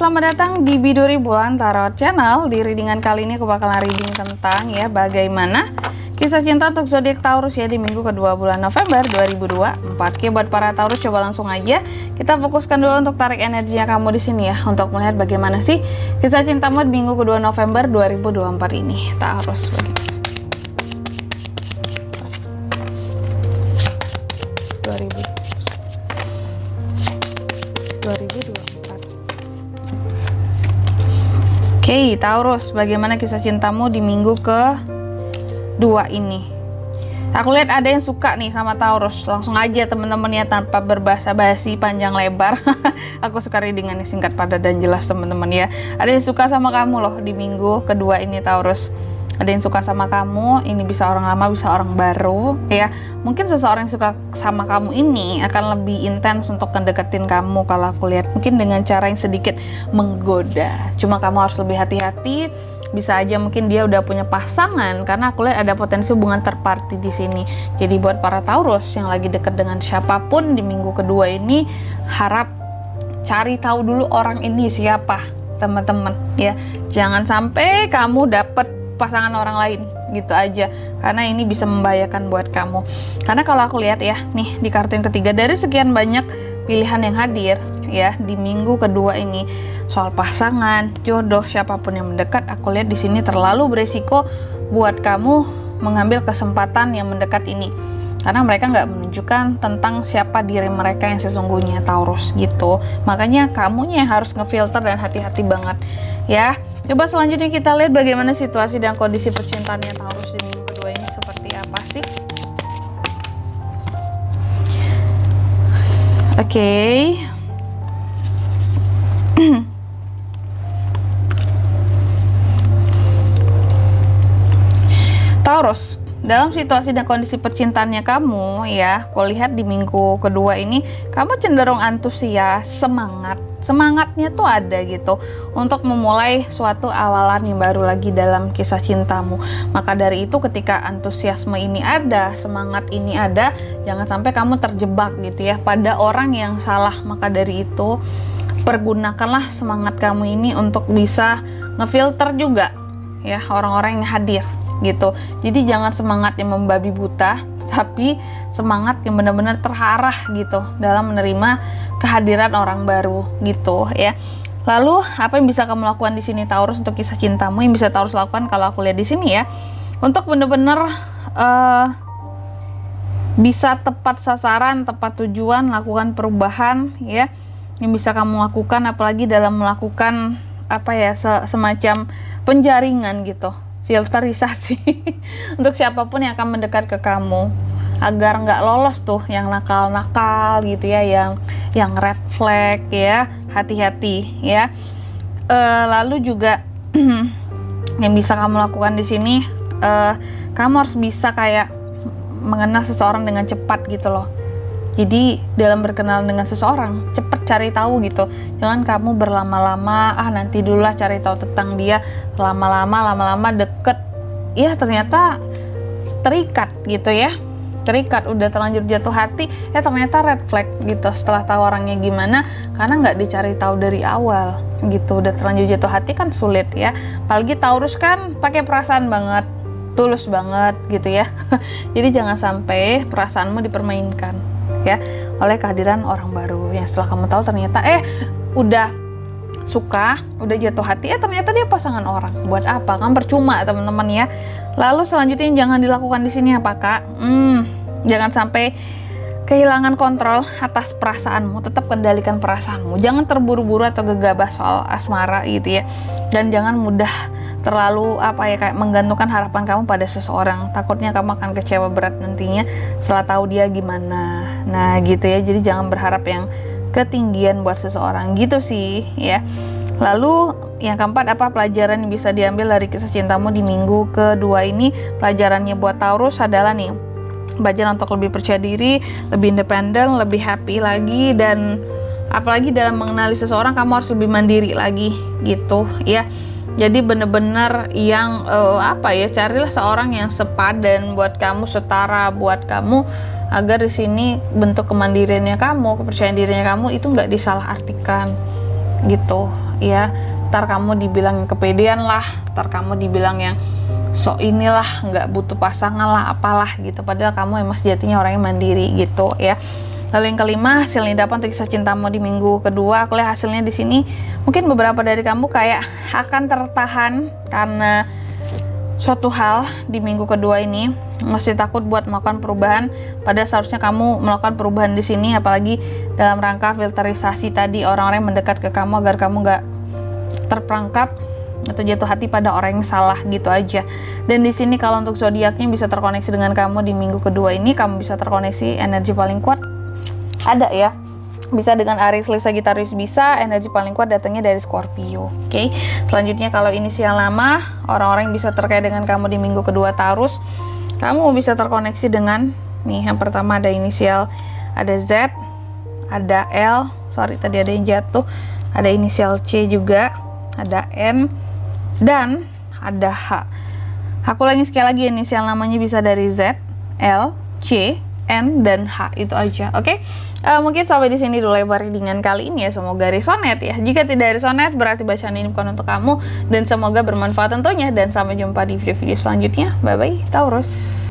selamat datang di Biduri Bulan Tarot Channel. Di readingan kali ini aku bakalan reading tentang ya bagaimana kisah cinta untuk zodiak Taurus ya di minggu kedua bulan November 2024. Oke, buat para Taurus coba langsung aja kita fokuskan dulu untuk tarik energinya kamu di sini ya, untuk melihat bagaimana sih kisah cintamu di minggu kedua November 2024 ini. Taurus bagaimana? 2024. Oke, Taurus, bagaimana kisah cintamu di minggu kedua ini? Aku lihat ada yang suka nih sama Taurus. Langsung aja teman-teman ya, tanpa berbasa-basi panjang lebar. Aku suka readingannya singkat, padat, dan jelas teman-teman ya. Ada yang suka sama kamu loh di minggu kedua ini Taurus. Ada yang suka sama kamu, ini bisa orang lama, bisa orang baru ya. Mungkin seseorang yang suka sama kamu ini akan lebih intens untuk mendeketin kamu kalau aku lihat. Mungkin dengan cara yang sedikit menggoda. Cuma kamu harus lebih hati-hati. Bisa aja mungkin dia udah punya pasangan, karena aku lihat ada potensi hubungan third party di sini. Jadi buat para Taurus yang lagi deket dengan siapapun di minggu kedua ini, harap cari tahu dulu orang ini siapa, teman-teman ya. Jangan sampai kamu dapet pasangan orang lain gitu aja, karena ini bisa membahayakan buat kamu. Karena kalau aku lihat ya nih di kartu yang ketiga, dari sekian banyak pilihan yang hadir ya di minggu kedua ini soal pasangan, jodoh, siapapun yang mendekat, aku lihat di sini terlalu beresiko buat kamu mengambil kesempatan yang mendekat ini, karena mereka nggak menunjukkan tentang siapa diri mereka yang sesungguhnya Taurus gitu. Makanya kamunya yang harus ngefilter dan hati-hati banget ya. Coba selanjutnya kita lihat bagaimana situasi dan kondisi percintaannya Taurus di minggu kedua ini seperti apa sih. Oke. Taurus, dalam situasi dan kondisi percintaannya kamu ya, aku lihat di minggu kedua ini kamu cenderung antusias, semangatnya tuh ada gitu untuk memulai suatu awalan yang baru lagi dalam kisah cintamu. Maka dari itu ketika antusiasme ini ada, semangat ini ada, jangan sampai kamu terjebak gitu ya pada orang yang salah. Maka dari itu pergunakanlah semangat kamu ini untuk bisa ngefilter juga ya orang-orang yang hadir gitu. Jadi jangan semangat yang membabi buta, tapi semangat yang benar-benar terarah gitu dalam menerima kehadiran orang baru gitu ya. Lalu apa yang bisa kamu lakukan di sini Taurus untuk kisah cintamu? Yang bisa Taurus lakukan kalau aku lihat di sini ya, untuk benar-benar bisa tepat sasaran, tepat tujuan, lakukan perubahan ya. Yang bisa kamu lakukan apalagi dalam melakukan apa ya, semacam penjaringan gitu, filterisasi untuk siapapun yang akan mendekat ke kamu, agar nggak lolos tuh yang nakal-nakal gitu ya, yang red flag ya. Hati-hati ya. Lalu juga yang bisa kamu lakukan di sini, kamu harus bisa kayak mengenal seseorang dengan cepat gitu loh. Jadi dalam berkenalan dengan seseorang, cepet cari tahu gitu. Jangan kamu berlama-lama, nanti dulu lah cari tahu tentang dia. Lama-lama deket, ya ternyata terikat gitu ya. Terikat, udah terlanjur jatuh hati, ya ternyata red flag gitu setelah tahu orangnya gimana, karena nggak dicari tahu dari awal gitu. Udah terlanjur jatuh hati kan sulit ya. Apalagi Taurus kan pakai perasaan banget, tulus banget gitu ya. Jadi jangan sampai perasaanmu dipermainkan ya oleh kehadiran orang baru yang setelah kamu tahu ternyata udah suka, udah jatuh hati, ternyata dia pasangan orang. Buat apa? Kan percuma teman-teman ya. Lalu selanjutnya yang jangan dilakukan di sini apa Kak? Jangan sampai kehilangan kontrol atas perasaanmu. Tetap kendalikan perasaanmu. Jangan terburu-buru atau gegabah soal asmara gitu ya. Dan jangan mudah terlalu kayak menggantungkan harapan kamu pada seseorang. Takutnya kamu akan kecewa berat nantinya setelah tahu dia gimana. Nah gitu ya. Jadi jangan berharap yang ketinggian buat seseorang gitu sih ya. Lalu yang keempat, apa pelajaran yang bisa diambil dari kisah cintamu di minggu kedua ini? Pelajarannya buat Taurus adalah nih, belajar untuk lebih percaya diri, lebih independen, lebih happy lagi, dan apalagi dalam mengenali seseorang kamu harus lebih mandiri lagi gitu ya. Jadi bener-bener yang carilah seorang yang sepadan buat kamu, setara buat kamu, agar di sini bentuk kemandiriannya kamu, kepercayaan dirinya kamu itu nggak disalahartikan gitu ya. Ntar kamu dibilang yang kepedean lah, ntar kamu dibilang yang sok inilah, nggak butuh pasangan lah, apalah gitu. Padahal kamu emang sejatinya orang yang mandiri gitu ya. Lalu yang kelima, hasil yang dapat untuk kisah cintamu di minggu kedua. Aku lihat hasilnya di sini, mungkin beberapa dari kamu kayak akan tertahan karena suatu hal di minggu kedua ini, masih takut buat melakukan perubahan. Padahal seharusnya kamu melakukan perubahan di sini, apalagi dalam rangka filterisasi tadi, orang-orang yang mendekat ke kamu agar kamu nggak terperangkap atau jatuh hati pada orang yang salah gitu aja. Dan di sini kalau untuk zodiaknya bisa terkoneksi dengan kamu di minggu kedua ini, kamu bisa terkoneksi energi paling kuat ada ya. Bisa dengan Aries, Leo, Sagittarius, bisa. Energi paling kuat datangnya dari Scorpio. Oke. Selanjutnya kalau inisial nama, orang-orang yang bisa terkait dengan kamu di minggu kedua Taurus, kamu bisa terkoneksi dengan nih, yang pertama ada inisial, ada Z, ada L, sorry tadi ada yang jatuh, ada inisial C juga, ada N, dan ada H. Aku ulangi sekali lagi, inisial namanya bisa dari Z, L, C, N, dan H. Itu aja, oke? Mungkin sampai di sini dulu lebar readingan kali ini ya. Semoga resonate ya. Jika tidak resonate, berarti bacaan ini bukan untuk kamu. Dan semoga bermanfaat tentunya. Dan sampai jumpa di video-video selanjutnya. Bye-bye, Taurus.